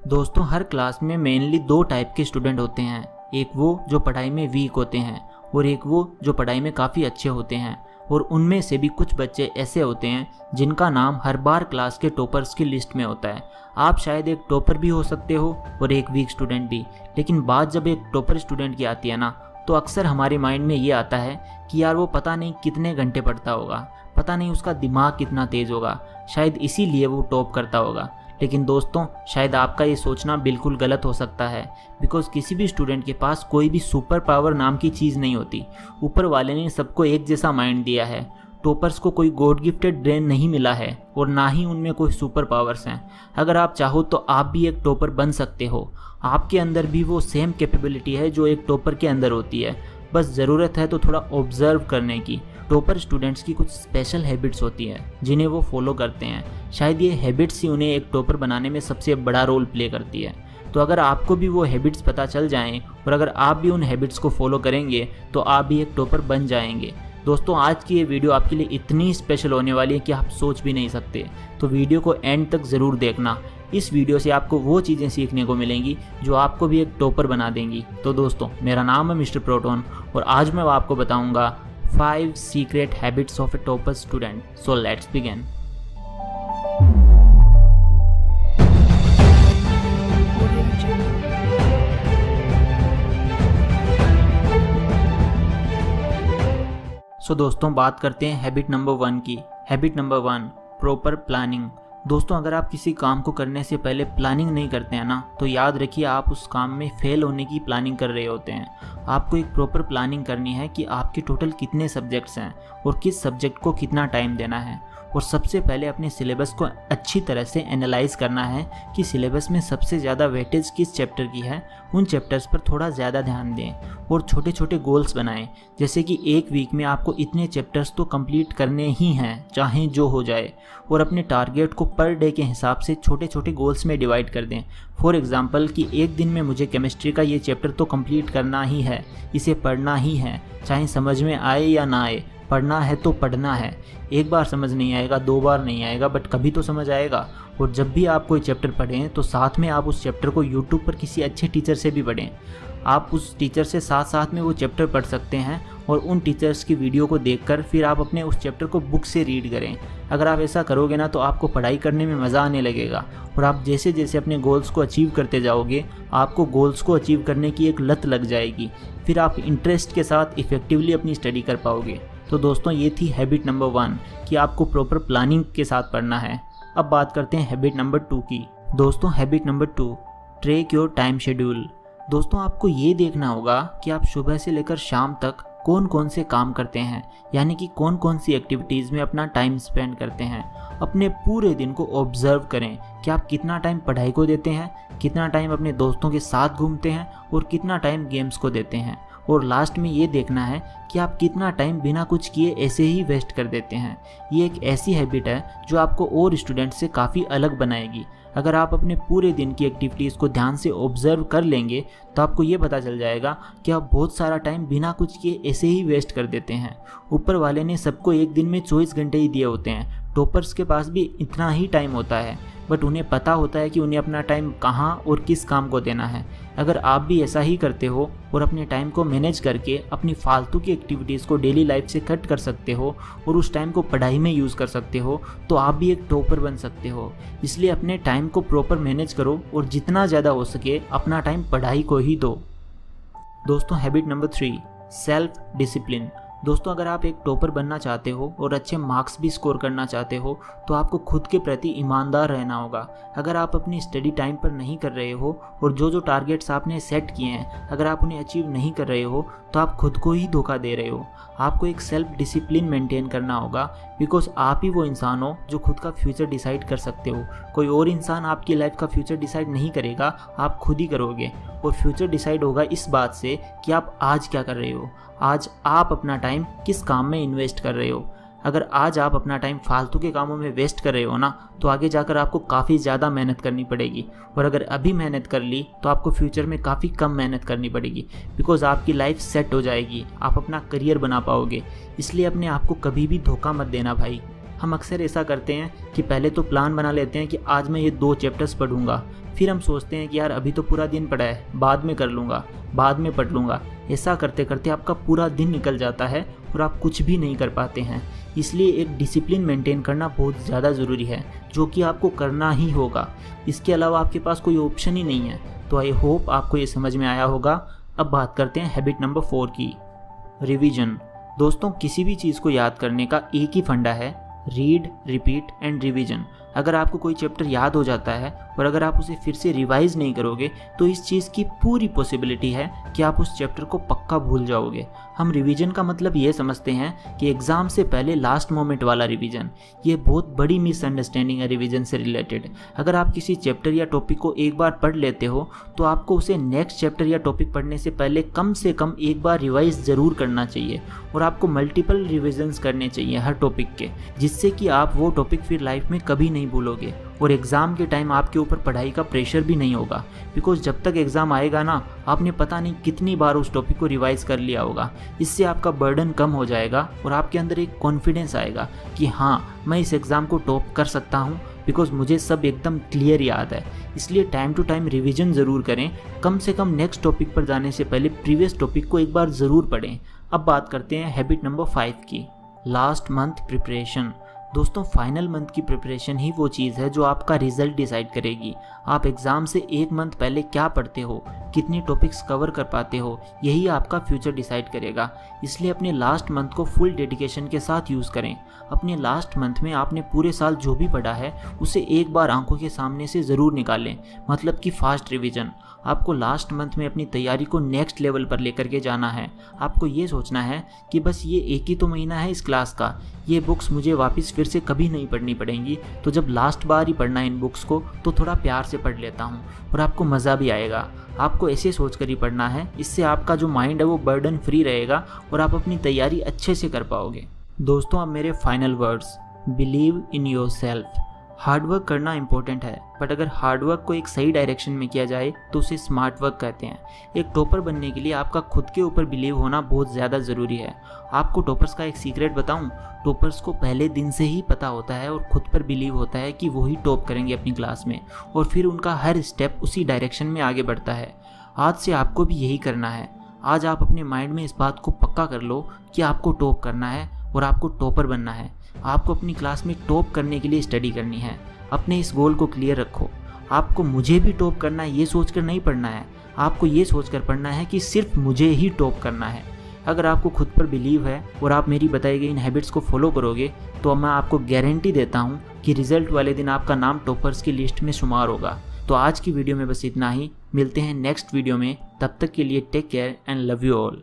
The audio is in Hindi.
दोस्तों, हर क्लास में मेनली दो टाइप के स्टूडेंट होते हैं। एक वो जो पढ़ाई में वीक होते हैं और एक वो जो पढ़ाई में काफ़ी अच्छे होते हैं। और उनमें से भी कुछ बच्चे ऐसे होते हैं जिनका नाम हर बार क्लास के टॉपर्स की लिस्ट में होता है। आप शायद एक टॉपर भी हो सकते हो और एक वीक स्टूडेंट भी, लेकिन बात जब एक टॉपर स्टूडेंट की आती है ना, तो अक्सर हमारे माइंड में ये आता है कि यार वो पता नहीं कितने घंटे पढ़ता होगा, पता नहीं उसका दिमाग कितना तेज़ होगा, शायद इसीलिए वो टॉप करता होगा। लेकिन दोस्तों, शायद आपका ये सोचना बिल्कुल गलत हो सकता है, बिकॉज किसी भी स्टूडेंट के पास कोई भी सुपर पावर नाम की चीज़ नहीं होती। ऊपर वाले ने सबको एक जैसा माइंड दिया है। टॉपर्स को कोई गॉड गिफ्टेड ब्रेन नहीं मिला है और ना ही उनमें कोई सुपर पावर्स हैं। अगर आप चाहो तो आप भी एक टॉपर बन सकते हो। आपके अंदर भी वो सेम कैपेबिलिटी है जो एक टॉपर के अंदर होती है, बस ज़रूरत है तो थोड़ा ऑब्जर्व करने की। टॉपर स्टूडेंट्स की कुछ स्पेशल हैबिट्स होती हैं जिन्हें वो फॉलो करते हैं। शायद ये हैबिट्स ही उन्हें एक टॉपर बनाने में सबसे बड़ा रोल प्ले करती है। तो अगर आपको भी वो हैबिट्स पता चल जाएं और अगर आप भी उन हैबिट्स को फॉलो करेंगे तो आप भी एक टॉपर बन जाएंगे। दोस्तों, आज की ये वीडियो आपके लिए इतनी स्पेशल होने वाली है कि आप सोच भी नहीं सकते। तो वीडियो को एंड तक ज़रूर देखना। इस वीडियो से आपको वो चीज़ें सीखने को मिलेंगी जो आपको भी एक टॉपर बना देंगी। तो दोस्तों, मेरा नाम है मिस्टर प्रोटोन और आज मैं आपको बताऊंगा 5 secret habits of a topper student. So let's begin. So दोस्तों, बात करते हैं हैबिट नंबर 1 की। Habit number 1, proper planning. दोस्तों, अगर आप किसी काम को करने से पहले प्लानिंग नहीं करते हैं ना, तो याद रखिए आप उस काम में फेल होने की प्लानिंग कर रहे होते हैं। आपको एक प्रॉपर प्लानिंग करनी है कि आपके टोटल कितने सब्जेक्ट्स हैं और किस सब्जेक्ट को कितना टाइम देना है। और सबसे पहले अपने सिलेबस को अच्छी तरह से एनालाइज करना है कि सिलेबस में सबसे ज़्यादा वेटेज किस चैप्टर की है। उन चैप्टर्स पर थोड़ा ज़्यादा ध्यान दें और छोटे छोटे गोल्स बनाएं, जैसे कि एक वीक में आपको इतने चैप्टर्स तो कंप्लीट करने ही हैं, चाहे जो हो जाए। और अपने टारगेट को पर डे के हिसाब से छोटे छोटे गोल्स में डिवाइड कर दें। फॉर एग्जांपल कि एक दिन में मुझे केमिस्ट्री का ये चैप्टर तो कंप्लीट करना ही है, इसे पढ़ना ही है, चाहे समझ में आए या ना आए, पढ़ना है तो पढ़ना है। एक बार समझ नहीं आएगा, 2 बार नहीं आएगा, बट कभी तो समझ आएगा। और जब भी आप कोई चैप्टर पढ़ें तो साथ में आप उस चैप्टर को यूट्यूब पर किसी अच्छे टीचर से भी पढ़ें। आप उस टीचर से साथ साथ में वो चैप्टर पढ़ सकते हैं और उन टीचर्स की वीडियो को देखकर फिर आप अपने उस चैप्टर को बुक से रीड करें। अगर आप ऐसा करोगे ना, तो आपको पढ़ाई करने में मज़ा आने लगेगा और आप जैसे जैसे अपने गोल्स को अचीव करते जाओगे, आपको गोल्स को अचीव करने की एक लत लग जाएगी। फिर आप इंटरेस्ट के साथ इफ़ेक्टिवली अपनी स्टडी कर पाओगे। तो दोस्तों, ये थी हैबिट नंबर 1 कि आपको प्रॉपर प्लानिंग के साथ पढ़ना है। अब बात करते हैं हैबिट नंबर 2 की। दोस्तों, habit number 2, track your time schedule. दोस्तों, आपको ये देखना होगा कि आप सुबह से लेकर शाम तक कौन कौन से काम करते हैं, यानी कि कौन कौन सी एक्टिविटीज़ में अपना टाइम स्पेंड करते हैं। अपने पूरे दिन को ऑब्जर्व करें कि आप कितना टाइम पढ़ाई को देते हैं, कितना टाइम अपने दोस्तों के साथ घूमते हैं और कितना टाइम गेम्स को देते हैं। और लास्ट में ये देखना है कि आप कितना टाइम बिना कुछ किए ऐसे ही वेस्ट कर देते हैं। ये एक ऐसी हैबिट है जो आपको और स्टूडेंट से काफ़ी अलग बनाएगी। अगर आप अपने पूरे दिन की एक्टिविटीज़ को ध्यान से ऑब्जर्व कर लेंगे तो आपको ये पता चल जाएगा कि आप बहुत सारा टाइम बिना कुछ किए ऐसे ही वेस्ट कर देते हैं। ऊपर वाले ने सबको एक दिन में 24 घंटे ही दिए होते हैं। टॉपर्स के पास भी इतना ही टाइम होता है, बट उन्हें पता होता है कि उन्हें अपना टाइम कहाँ और किस काम को देना है। अगर आप भी ऐसा ही करते हो और अपने टाइम को मैनेज करके अपनी फालतू की एक्टिविटीज़ को डेली लाइफ से कट कर सकते हो और उस टाइम को पढ़ाई में यूज़ कर सकते हो, तो आप भी एक टॉपर बन सकते हो। इसलिए अपने टाइम को प्रॉपर मैनेज करो और जितना ज़्यादा हो सके अपना टाइम पढ़ाई को ही दो। दोस्तों, हैबिट नंबर 3, सेल्फ डिसिप्लिन। दोस्तों, अगर आप एक टॉपर बनना चाहते हो और अच्छे मार्क्स भी स्कोर करना चाहते हो तो आपको खुद के प्रति ईमानदार रहना होगा। अगर आप अपनी स्टडी टाइम पर नहीं कर रहे हो और जो जो टारगेट्स आपने सेट किए हैं अगर आप उन्हें अचीव नहीं कर रहे हो तो आप खुद को ही धोखा दे रहे हो। आपको एक सेल्फ डिसिप्लिन मेंटेन करना होगा, बिकॉज आप ही वो इंसान हो जो खुद का फ्यूचर डिसाइड कर सकते हो। कोई और इंसान आपकी लाइफ का फ्यूचर डिसाइड नहीं करेगा, आप खुद ही करोगे। और फ्यूचर डिसाइड होगा इस बात से कि आप आज क्या कर रहे हो, आज आप अपना टाइम किस काम में इन्वेस्ट कर रहे हो। अगर आज आप अपना टाइम फालतू के कामों में वेस्ट कर रहे हो ना, तो आगे जाकर आपको काफ़ी ज़्यादा मेहनत करनी पड़ेगी। और अगर अभी मेहनत कर ली तो आपको फ्यूचर में काफ़ी कम मेहनत करनी पड़ेगी, बिकॉज आपकी लाइफ सेट हो जाएगी, आप अपना करियर बना पाओगे। इसलिए अपने आप को कभी भी धोखा मत देना भाई। हम अक्सर ऐसा करते हैं कि पहले तो प्लान बना लेते हैं कि आज मैं ये 2 चैप्टर्स पढ़ूंगा, फिर हम सोचते हैं कि यार अभी तो पूरा दिन पड़ा है, बाद में कर लूँगा, बाद में पढ़ लूँगा। ऐसा करते करते आपका पूरा दिन निकल जाता है और आप कुछ भी नहीं कर पाते हैं। इसलिए एक डिसिप्लिन मेंटेन करना बहुत ज़्यादा ज़रूरी है, जो कि आपको करना ही होगा। इसके अलावा आपके पास कोई ऑप्शन ही नहीं है। तो आई होप आपको ये समझ में आया होगा। अब बात करते हैं हैबिट नंबर 4 की, रिवीजन। दोस्तों, किसी भी चीज़ को याद करने का एक ही फंडा है, रीड, रिपीट एंड रिवीजन। अगर आपको कोई चैप्टर याद हो जाता है और अगर आप उसे फिर से रिवाइज नहीं करोगे तो इस चीज़ की पूरी पॉसिबिलिटी है कि आप उस चैप्टर को पक्का भूल जाओगे। हम रिवीजन का मतलब ये समझते हैं कि एग्ज़ाम से पहले लास्ट मोमेंट वाला रिवीजन। ये बहुत बड़ी मिसअंडरस्टैंडिंग है रिवीजन से रिलेटेड। अगर आप किसी चैप्टर या टॉपिक को एक बार पढ़ लेते हो तो आपको उसे नेक्स्ट चैप्टर या टॉपिक पढ़ने से कम एक बार रिवाइज ज़रूर करना चाहिए और आपको मल्टीपल रिविजन्स करने चाहिए हर टॉपिक के, जिससे कि आप वो टॉपिक फिर लाइफ में कभी नहीं भूलोगे और एग्ज़ाम के टाइम आपके ऊपर पढ़ाई का प्रेशर भी नहीं होगा। बिकॉज जब तक एग्ज़ाम आएगा ना, आपने पता नहीं कितनी बार उस टॉपिक को रिवाइज कर लिया होगा। इससे आपका बर्डन कम हो जाएगा और आपके अंदर एक कॉन्फिडेंस आएगा कि हाँ, मैं इस एग्ज़ाम को टॉप कर सकता हूँ बिकॉज मुझे सब एकदम क्लियर याद है। इसलिए टाइम टू टाइम रिवीजन ज़रूर करें। कम से कम नेक्स्ट टॉपिक पर जाने से पहले प्रीवियस टॉपिक को एक बार ज़रूर पढ़ें। अब बात करते हैं हैबिट नंबर 5 की, लास्ट मंथ प्रिपरेशन। दोस्तों, फाइनल मंथ की प्रिपरेशन ही वो चीज़ है जो आपका रिजल्ट डिसाइड करेगी। आप एग्ज़ाम से 1 मंथ पहले क्या पढ़ते हो, कितने टॉपिक्स कवर कर पाते हो, यही आपका फ्यूचर डिसाइड करेगा। इसलिए अपने लास्ट मंथ को फुल डेडिकेशन के साथ यूज़ करें। अपने लास्ट मंथ में आपने पूरे साल जो भी पढ़ा है उसे एक बार आंखों के सामने से ज़रूर निकालें, मतलब कि फास्ट रिवीजन। आपको लास्ट मंथ में अपनी तैयारी को नेक्स्ट लेवल पर लेकर के जाना है। आपको ये सोचना है कि बस ये एक ही तो महीना है इस क्लास का, ये बुक्स मुझे वापस फिर से कभी नहीं पढ़नी पड़ेंगी, तो जब लास्ट बार ही पढ़ना है इन बुक्स को तो थोड़ा प्यार से पढ़ लेता हूँ और आपको मज़ा भी आएगा। आपको ऐसे सोच कर ही पढ़ना है, इससे आपका जो माइंड है वो बर्डन फ्री रहेगा और आप अपनी तैयारी अच्छे से कर पाओगे। दोस्तों, अब मेरे final words, believe in your self. Hard work करना इंपॉर्टेंट है, बट अगर हार्डवर्क को एक सही डायरेक्शन में किया जाए तो उसे स्मार्ट वर्क कहते हैं। एक टॉपर बनने के लिए आपका खुद के ऊपर बिलीव होना बहुत ज़्यादा ज़रूरी है। आपको टॉपर्स का एक सीक्रेट बताऊं, टॉपर्स को पहले दिन से ही पता होता है और खुद पर बिलीव होता है कि वो ही टॉप करेंगे अपनी क्लास में, और फिर उनका हर स्टेप उसी डायरेक्शन में आगे बढ़ता है। आज से आपको भी यही करना है। आज आप अपने माइंड में इस बात को पक्का कर लो कि आपको टॉप करना है और आपको टॉपर बनना है। आपको अपनी क्लास में टॉप करने के लिए स्टडी करनी है। अपने इस गोल को क्लियर रखो। आपको मुझे भी टॉप करना है ये सोचकर नहीं पढ़ना है, आपको ये सोचकर पढ़ना है कि सिर्फ मुझे ही टॉप करना है। अगर आपको खुद पर बिलीव है और आप मेरी बताई गई इन हैबिट्स को फॉलो करोगे तो मैं आपको गारंटी देता हूँ कि रिजल्ट वाले दिन आपका नाम टॉपर्स की लिस्ट में शुमार होगा। तो आज की वीडियो में बस इतना ही। मिलते हैं नेक्स्ट वीडियो में, तब तक के लिए take care and love you all.